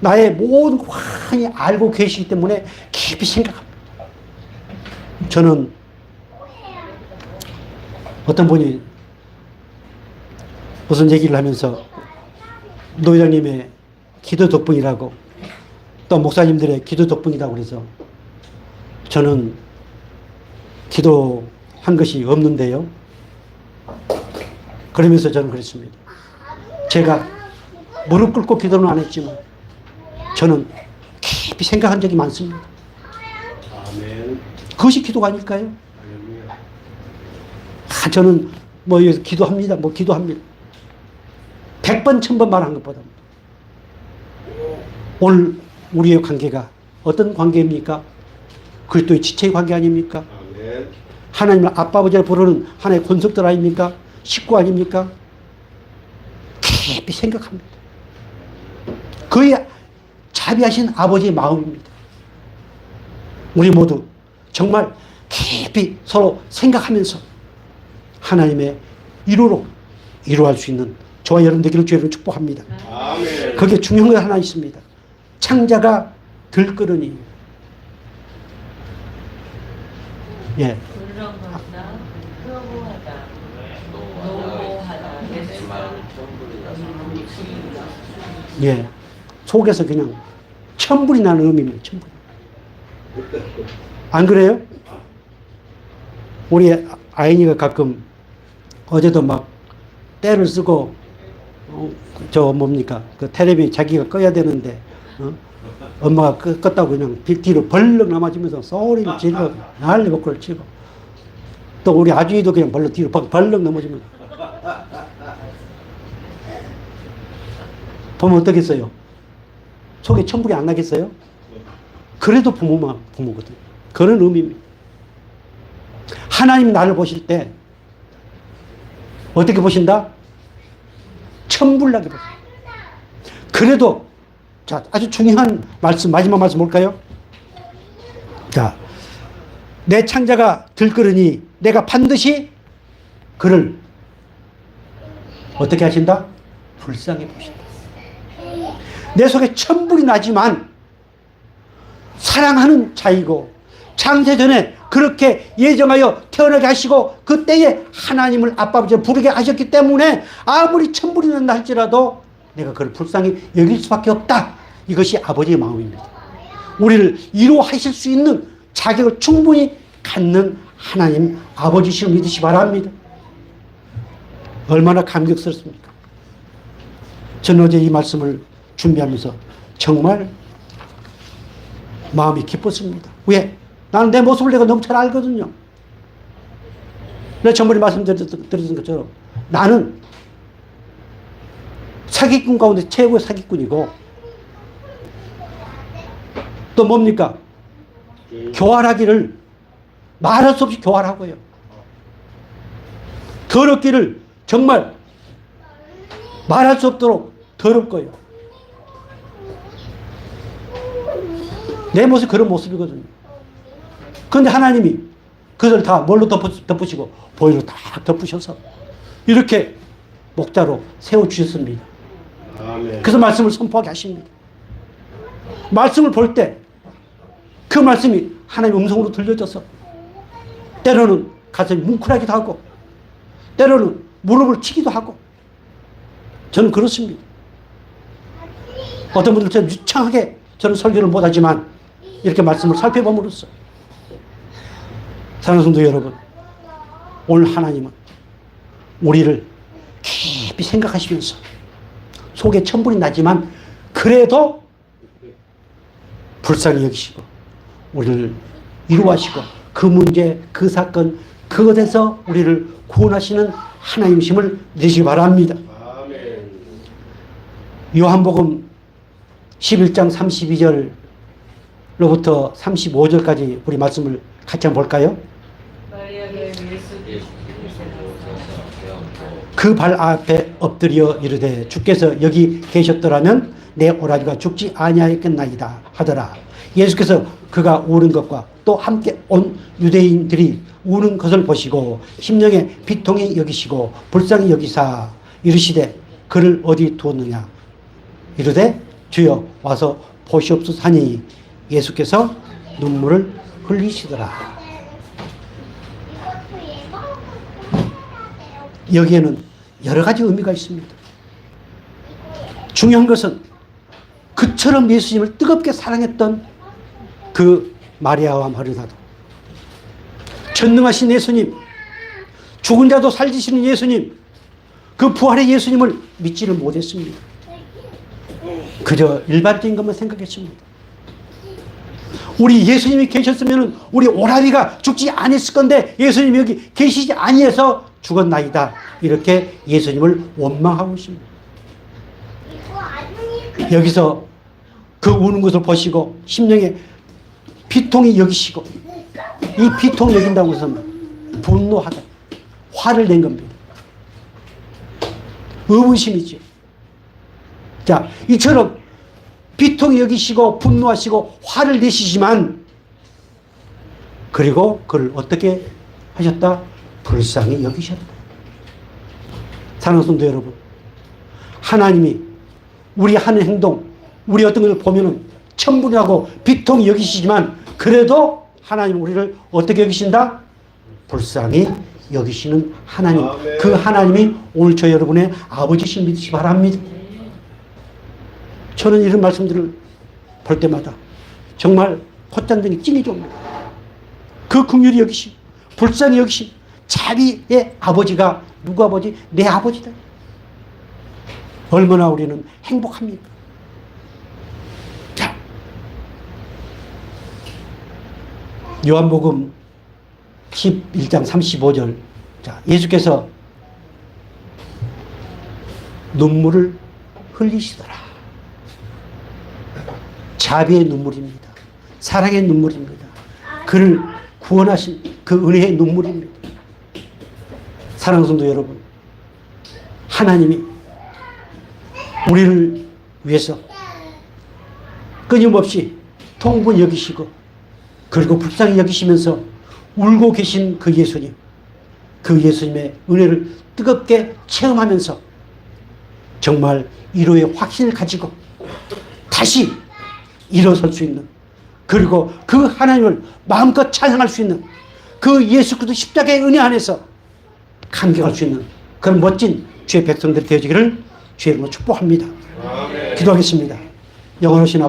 나의 모든 환히 알고 계시기 때문에 깊이 생각합니다. 저는 어떤 분이 무슨 얘기를 하면서 노 회장님의 기도 덕분이라고 또 목사님들의 기도 덕분이라고 그래서 저는 기도한 것이 없는데요. 그러면서 저는 그랬습니다. 제가 무릎 꿇고 기도는 안 했지만 저는 깊이 생각한 적이 많습니다. 아멘. 그것이 기도가 아닐까요? 할렐루야. 저는 뭐 기도합니다. 뭐 기도합니다. 100번, 1000번 말한 것보다 오늘 우리의 관계가 어떤 관계입니까? 그리스도의 지체의 관계 아닙니까? 아멘. 하나님을 아빠 아버지를 부르는 하나의 권속들 아닙니까? 식구 아닙니까? 깊이 생각합니다. 그의 자비하신 아버지의 마음입니다. 우리 모두 정말 깊이 서로 생각하면서 하나님의 이루로 이루할 수 있는 저와 여러분 되기를 주의로 축복합니다. 아멘. 거기에 중요한 거 하나 있습니다. 창자가 들끓으니 예. 불렁하다, 끄고하다, 노하다, 예. 속에서 그냥 천불이 나는 의미입니다. 천불. 안 그래요? 우리 아이니가 가끔 어제도 막 때를 쓰고 저 뭡니까 그 텔레비 자기가 꺼야 되는데 엄마가 껐다고 그냥 뒤로 벌렁 넘어지면서 소리를 지르고 난리 버클을 치고 또 우리 아주이도 그냥 뒤로 벌렁 넘어지면서 보면 어떻겠어요? 속에 천불이 안 나겠어요? 그래도 부모거든요. 그런 의미입니다. 하나님 나를 보실 때 어떻게 보신다? 천불나게 보신다. 그래도 자, 아주 중요한 말씀, 마지막 말씀 볼까요? 자, 내 창자가 들끓으니 내가 반드시 그를 어떻게 하신다? 불쌍히 보신다. 내 속에 천불이 나지만 사랑하는 자이고 창세전에 그렇게 예정하여 태어나게 하시고 그때에 하나님을 아빠 아버지를 부르게 하셨기 때문에 아무리 천불이 난다 할지라도 내가 그를 불쌍히 여길 수밖에 없다. 이것이 아버지의 마음입니다. 우리를 이루하실 수 있는 자격을 충분히 갖는 하나님 아버지심을 믿으시 바랍니다. 얼마나 감격스럽습니까? 저는 어제 이 말씀을 준비하면서 정말 마음이 기뻤습니다. 왜? 나는 내 모습을 내가 너무 잘 알거든요. 내가 전번에 말씀드렸던 것처럼 나는 사기꾼 가운데 최고의 사기꾼이고 또 뭡니까? 교활하기를 말할 수 없이 교활하고요. 더럽기를 정말 말할 수 없도록 더럽고요. 내 모습이 그런 모습이거든요. 그런데 하나님이 그것을 다 뭘로 덮으시고 보혈로 다 덮으셔서 이렇게 목자로 세워주셨습니다. 아멘. 그래서 말씀을 선포하게 하십니다. 말씀을 볼 때 그 말씀이 하나님의 음성으로 들려져서 때로는 가슴이 뭉클하기도 하고 때로는 무릎을 치기도 하고 저는 그렇습니다. 어떤 분들은 유창하게 저는 설교를 못하지만 이렇게 말씀을 살펴봄으로써 사랑하는 성도 여러분, 오늘 하나님은 우리를 깊이 생각하시면서 속에 천불이 나지만 그래도 불쌍히 여기시고 우리를 이루하시고 그 문제, 그 사건, 그것에서 우리를 구원하시는 하나님이심을 믿으시기 바랍니다. 아멘. 요한복음 11장 32절로부터 35절까지 우리 말씀을 같이 한번 볼까요? 그 발 앞에 엎드려 이르되 주께서 여기 계셨더라면 내 오라비가 죽지 아니하였겠나이다 하더라. 예수께서 그가 우는 것과 또 함께 온 유대인들이 우는 것을 보시고 심령에 비통히 여기시고 불쌍히 여기사 이르시되 그를 어디 두었느냐 이르되 주여 와서 보시옵소서 하니 예수께서 눈물을 흘리시더라. 여기에는 여러 가지 의미가 있습니다. 중요한 것은 그처럼 예수님을 뜨겁게 사랑했던 그 마리아와 마르다도, 전능하신 예수님, 죽은 자도 살리시는 예수님, 그 부활의 예수님을 믿지를 못했습니다. 그저 일반적인 것만 생각했습니다. 우리 예수님이 계셨으면 우리 오라비가 죽지 않았을 건데 예수님이 여기 계시지 아니해서 죽었나이다. 이렇게 예수님을 원망하고 있습니다. 여기서 그 우는 것을 보시고 심령에 비통이 여기시고, 이 비통 여긴다고 해서 분노하다, 화를 낸 겁니다. 의문심이죠. 자, 이처럼 비통이 여기시고 분노하시고 화를 내시지만 그리고 그를 어떻게 하셨다? 불쌍히 여기셨다. 사랑하는 성도 여러분, 하나님이 우리 하는 행동, 우리 어떤 것을 보면은 천분하고 비통이 여기시지만 그래도 하나님 우리를 어떻게 여기신다? 불쌍히 여기시는 하나님. 아멘. 그 하나님이 오늘 저 여러분의 아버지신 믿으시 바랍니다. 저는 이런 말씀들을 볼 때마다 정말 콧잔등이 찡이 옵니다. 그 긍휼히 여기심, 불쌍히 여기심, 자기의 아버지가 누구 아버지? 내 아버지다. 얼마나 우리는 행복합니까? 자, 요한복음 11장 35절. 자, 예수께서 눈물을 흘리시더라. 자비의 눈물입니다. 사랑의 눈물입니다. 그를 구원하신 그 은혜의 눈물입니다. 사랑하는 성도 여러분, 하나님이 우리를 위해서 끊임없이 통분 여기시고 그리고 불쌍히 여기시면서 울고 계신 그 예수님, 그 예수님의 은혜를 뜨겁게 체험하면서 정말 위로의 확신을 가지고 다시 일어설 수 있는, 그리고 그 하나님을 마음껏 찬양할 수 있는 그 예수 그리스도 십자가의 은혜 안에서 감격할 수 있는 그런 멋진 주의 백성들이 되어지기를 주의 이름으로 축복합니다. 아멘. 기도하겠습니다. 영원하신 아버지,